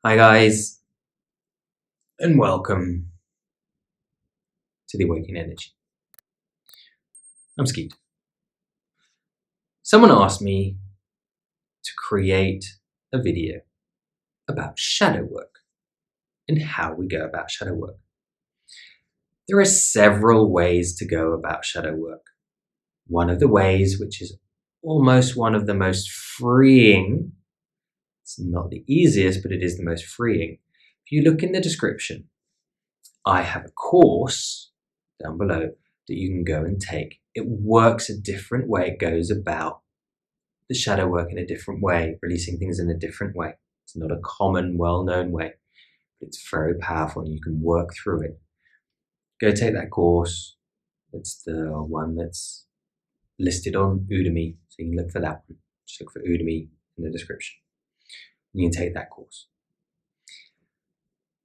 Hi guys, and welcome to the Awakening Energy. I'm Skeed. Someone asked me to create a video about shadow work and how we go about shadow work. There are several ways to go about shadow work. One of the ways, which is almost one of the most freeing, it's not the easiest, but it is the most freeing. If you look in the description, I have a course down below that you can go and take. It works a different way. It goes about the shadow work in a different way, releasing things in a different way. It's not a common, well-known way, but it's very powerful and you can work through it. Go take that course. It's the one that's listed on Udemy, so you can look for that one. Just look for Udemy in the description. You can take that course.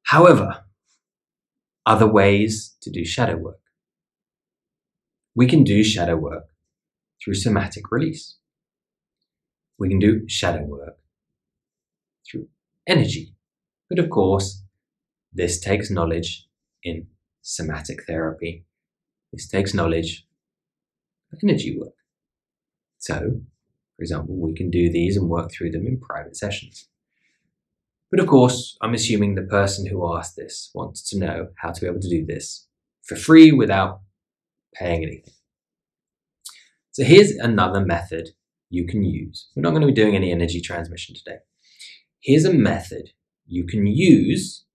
However, other ways to do shadow work. We can do shadow work through somatic release. We can do shadow work through energy. But of course, this takes knowledge in somatic therapy. This takes knowledge of energy work. So, for example, we can do these and work through them in private sessions. But of course, I'm assuming the person who asked this wants to know how to be able to do this for free without paying anything. So here's another method you can use. We're not going to be doing any energy transmission today. Here's a method you can use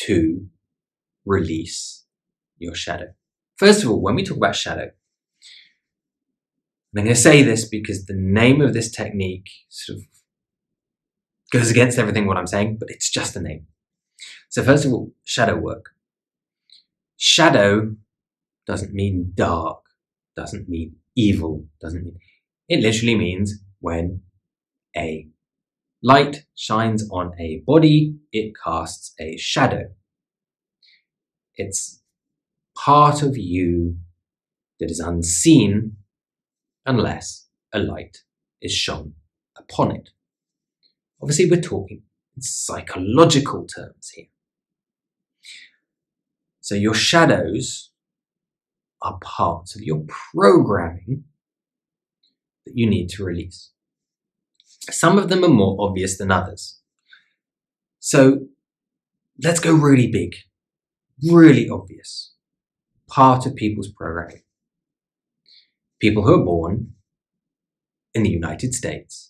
to release your shadow. First of all, when we talk about shadow, I'm going to say this because the name of this technique sort of goes against everything what I'm saying, but it's just a name. So first of all, shadow work. Shadow doesn't mean dark, doesn't mean evil, it literally means when a light shines on a body, it casts a shadow. It's part of you that is unseen unless a light is shone upon it. Obviously, we're talking in psychological terms here. So your shadows are parts of your programming that you need to release. Some of them are more obvious than others. So let's go really big, really obvious. Part of people's programming. People who are born in the United States.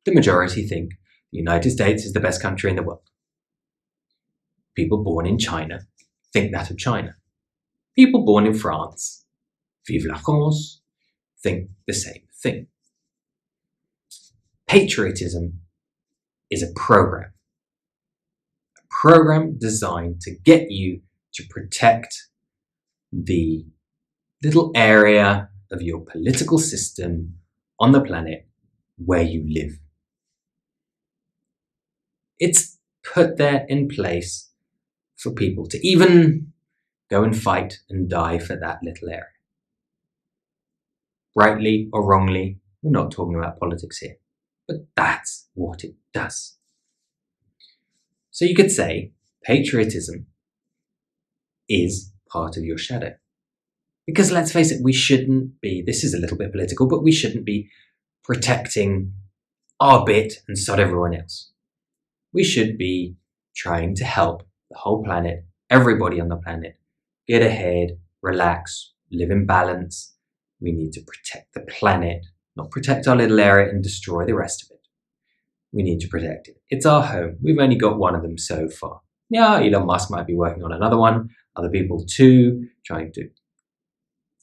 The majority think the United States is the best country in the world. People born in China think that of China. People born in France, vive la France, think the same thing. Patriotism is a program designed to get you to protect the little area of your political system on the planet where you live. It's put there in place for people to even go and fight and die for that little area. Rightly or wrongly, we're not talking about politics here, but that's what it does. So you could say patriotism is part of your shadow. Because let's face it, we shouldn't be, this is a little bit political, but we shouldn't be protecting our bit and sod everyone else. We should be trying to help the whole planet, everybody on the planet, get ahead, relax, live in balance. We need to protect the planet, not protect our little area and destroy the rest of it. We need to protect it. It's our home. We've only got one of them so far. Yeah, Elon Musk might be working on another one, other people too, trying to,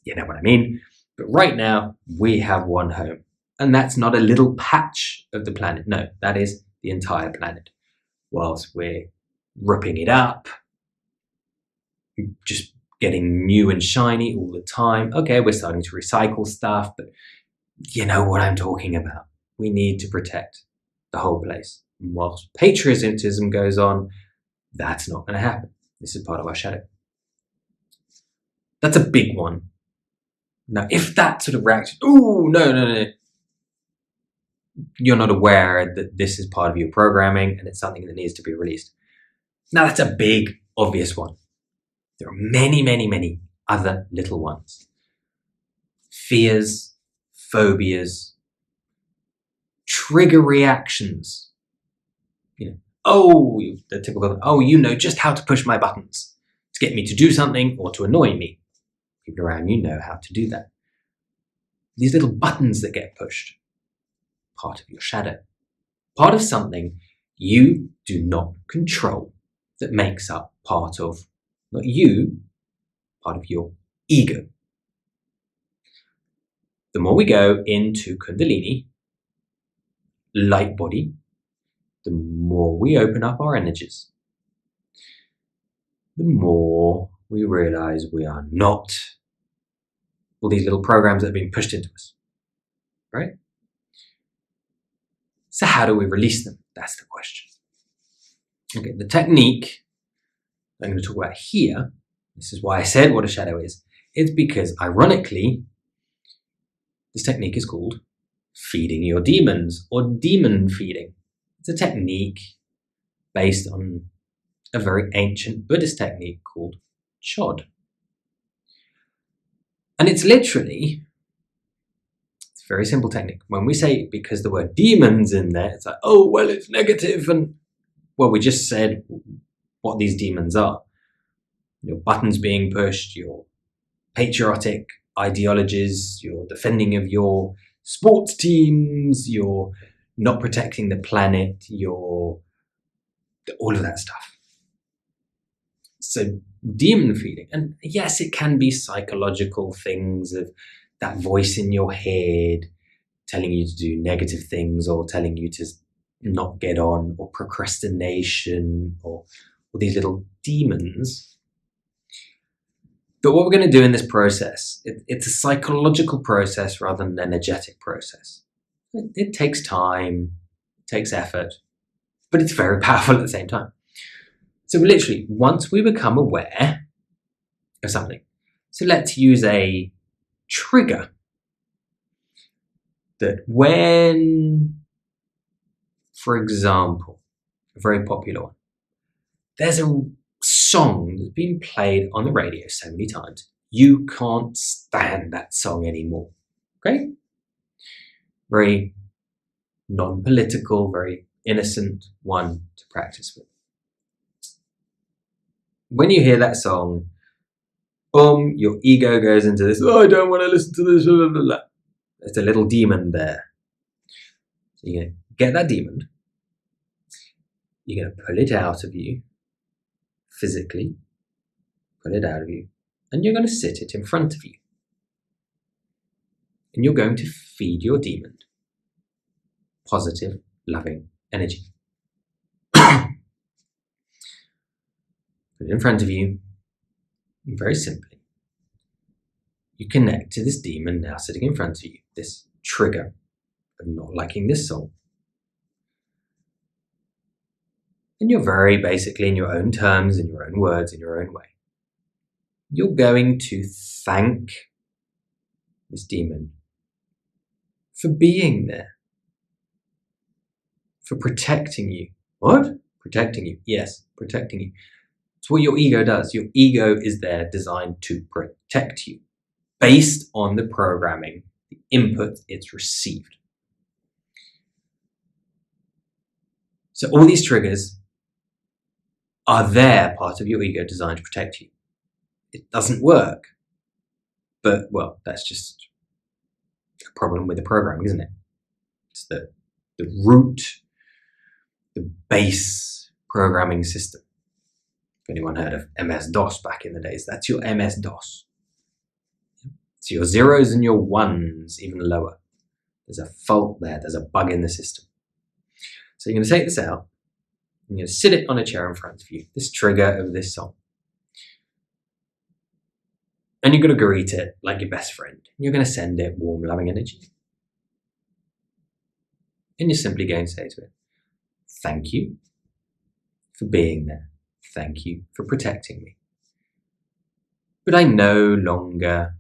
you know what I mean? But right now, we have one home. And that's not a little patch of the planet. No, that is the entire planet. Whilst we're ripping it up, just getting new and shiny all the time. Okay, we're starting to recycle stuff, but you know what I'm talking about. We need to protect the whole place. And whilst patriotism goes on, that's not going to happen. This is part of our shadow. That's a big one. Now, if that sort of reaction, oh, no. you're not aware that this is part of your programming and it's something that needs to be released. Now, that's a big, obvious one. There are many, many, many other little ones. Fears, phobias, trigger reactions. The typical, you know just how to push my buttons to get me to do something or to annoy me. People around you know how to do that. These little buttons that get pushed, part of your shadow, part of something you do not control that makes up part of, not you, part of your ego. The more we go into Kundalini, light body, the more we open up our energies, the more we realize we are not all these little programs that are being pushed into us, right? So how do we release them? That's the question. Okay, the technique I'm going to talk about here, this is why I said what a shadow is. It's because, ironically, this technique is called feeding your demons or demon feeding. It's a technique based on a very ancient Buddhist technique called Chod. And it's a very simple technique. When we say, because the word demons in there, it's like, it's negative. And we just said what these demons are. Your buttons being pushed, your patriotic ideologies, your defending of your sports teams, your not protecting the planet, all of that stuff. So demon feeding, and yes, it can be psychological things of that voice in your head telling you to do negative things or telling you to not get on, or procrastination, or these little demons. But what we're going to do in this process, it's a psychological process rather than an energetic process. It takes time, it takes effort, but it's very powerful at the same time. So literally, once we become aware of something, so let's use a trigger that when, for example, a very popular one, there's a song that's been played on the radio so many times, you can't stand that song anymore. Okay? Very non-political, very innocent one to practice with. When you hear that song, boom, your ego goes into this, I don't want to listen to this, blah, blah, blah. There's a little demon there. So you're going to get that demon, you're going to pull it out of you, physically, pull it out of you, and you're going to sit it in front of you. And you're going to feed your demon positive, loving energy. Put it in front of you, and very simply, you connect to this demon now sitting in front of you, this trigger of not liking this song. And you're very basically, in your own terms, in your own words, in your own way, you're going to thank this demon for being there, for protecting you. What? Protecting you. Yes, protecting you. It's what your ego does. Your ego is there designed to protect you based on the programming, the input it's received. So all these triggers are there, part of your ego designed to protect you. It doesn't work. But, that's just a problem with the programming, isn't it? It's the root, the base programming system. If anyone heard of MS-DOS back in the days, that's your MS-DOS. So your zeros and your ones, even lower. There's a fault there, there's a bug in the system. So you're going to take this out, and you're going to sit it on a chair in front of you, this trigger of this song. And you're going to greet it like your best friend. You're going to send it warm, loving energy. And you're simply going to say to it, thank you for being there. Thank you for protecting me. But I no longer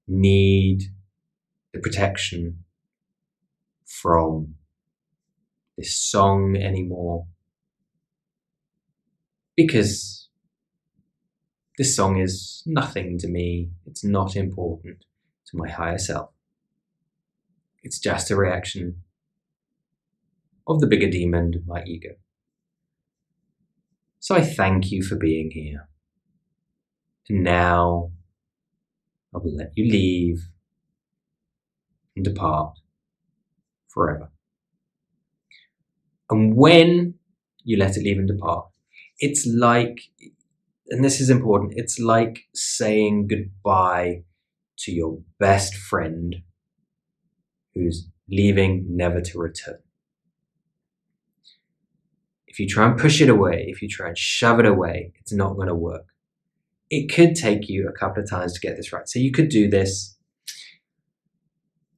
need the protection from this song anymore, because this song is nothing to me. It's not important to my higher self. It's just a reaction of the bigger demon, my ego. So I thank you for being here. And now I will let you leave and depart forever. And when you let it leave and depart, it's like, and this is important, it's like saying goodbye to your best friend who's leaving never to return. If you try and push it away, if you try and shove it away, it's not going to work. It could take you a couple of times to get this right. So you could do this,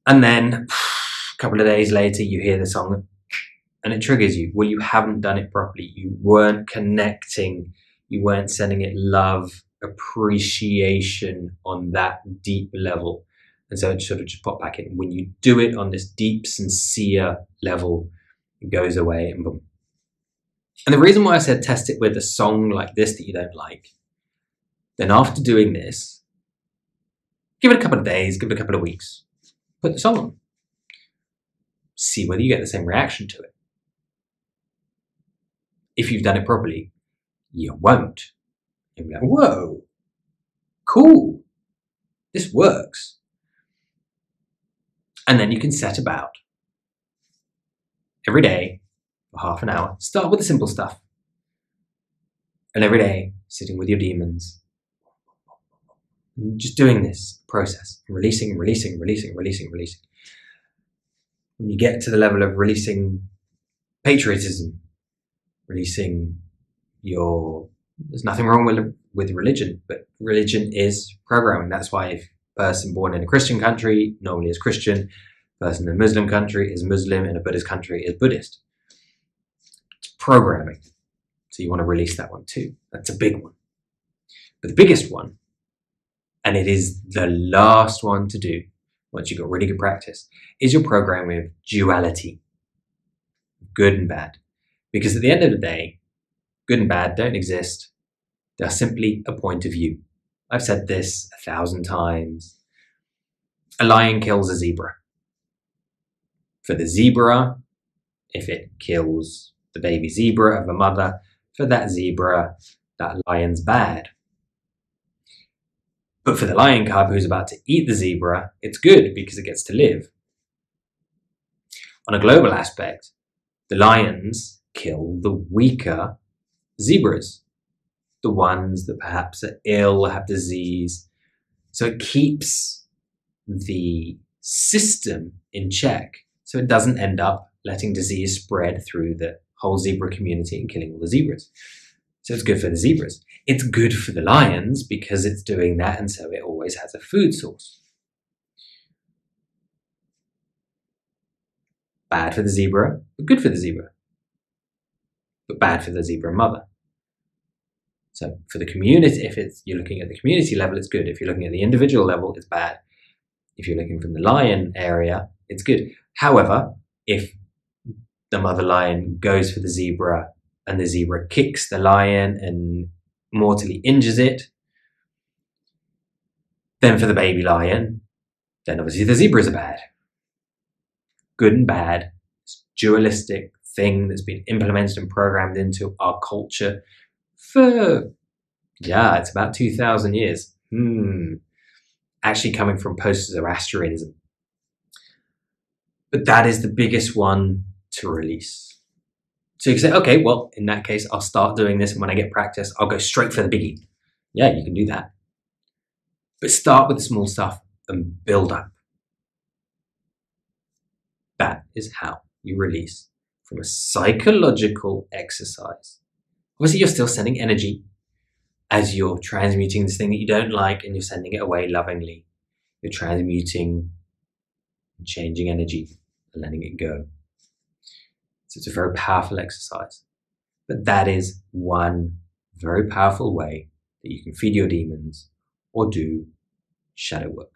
and then a couple of days later you hear the song and it triggers you. Well, you haven't done it properly. You weren't connecting. You weren't sending it love, appreciation on that deep level. And so it sort of just popped back in. When you do it on this deep, sincere level, it goes away and boom. And the reason why I said test it with a song like this that you don't like, then after doing this, give it a couple of days, give it a couple of weeks, put the song on. See whether you get the same reaction to it. If you've done it properly, you won't. You'll be like, whoa, cool, this works. And then you can set about every day for half an hour. Start with the simple stuff. And every day, sitting with your demons, just doing this process, releasing. When you get to the level of releasing patriotism, releasing there's nothing wrong with religion, but religion is programming. That's why if a person born in a Christian country normally is Christian, a person in a Muslim country is Muslim, in a Buddhist country is Buddhist. It's programming. So you want to release that one too. That's a big one. But the biggest one, and it is the last one to do once you've got really good practice, is your programming of duality, good and bad. Because at the end of the day, good and bad don't exist. They are simply a point of view. I've said this 1,000 times. A lion kills a zebra. For the zebra, if it kills the baby zebra of a mother, for that zebra, that lion's bad. But for the lion cub who's about to eat the zebra, it's good because it gets to live. On a global aspect, the lions kill the weaker zebras, the ones that perhaps are ill, have disease. So it keeps the system in check so it doesn't end up letting disease spread through the whole zebra community and killing all the zebras. So it's good for the zebras. It's good for the lions because it's doing that, and so it always has a food source. Bad for the zebra, but good for the zebra. But bad for the zebra mother. So for the community, you're looking at the community level, it's good. If you're looking at the individual level, it's bad. If you're looking from the lion area, it's good. However, if the mother lion goes for the zebra and the zebra kicks the lion and mortally injures it, then for the baby lion, then obviously the zebras are bad. Good and bad, this dualistic thing that's been implemented and programmed into our culture for, it's about 2,000 years. Actually coming from post-Zoroastrianism. But that is the biggest one to release. So you can say, okay, well, in that case, I'll start doing this, and when I get practice, I'll go straight for the biggie. Yeah, you can do that. But start with the small stuff and build up. That is how you release from a psychological exercise. Obviously, you're still sending energy as you're transmuting this thing that you don't like, and you're sending it away lovingly. You're transmuting, changing energy, and letting it go. So it's a very powerful exercise. But that is one very powerful way that you can feed your demons or do shadow work.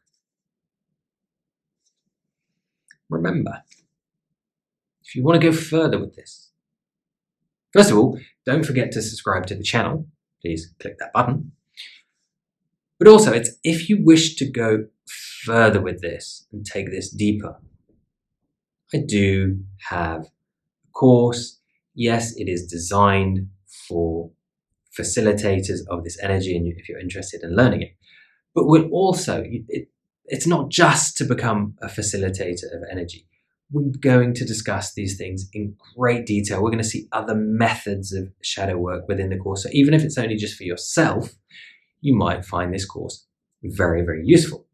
Remember, if you want to go further with this. First of all, don't forget to subscribe to the channel. Please click that button. But also, it's if you wish to go further with this and take this deeper. I do have a course. Yes, it is designed for facilitators of this energy, and if you're interested in learning it. But we'll also, it's not just to become a facilitator of energy. We're going to discuss these things in great detail. We're going to see other methods of shadow work within the course. So even if it's only just for yourself, you might find this course very, very useful.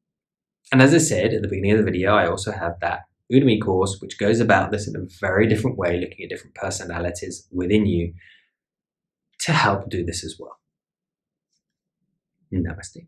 And as I said at the beginning of the video, I also have that Udemy course, which goes about this in a very different way, looking at different personalities within you to help do this as well. Namaste.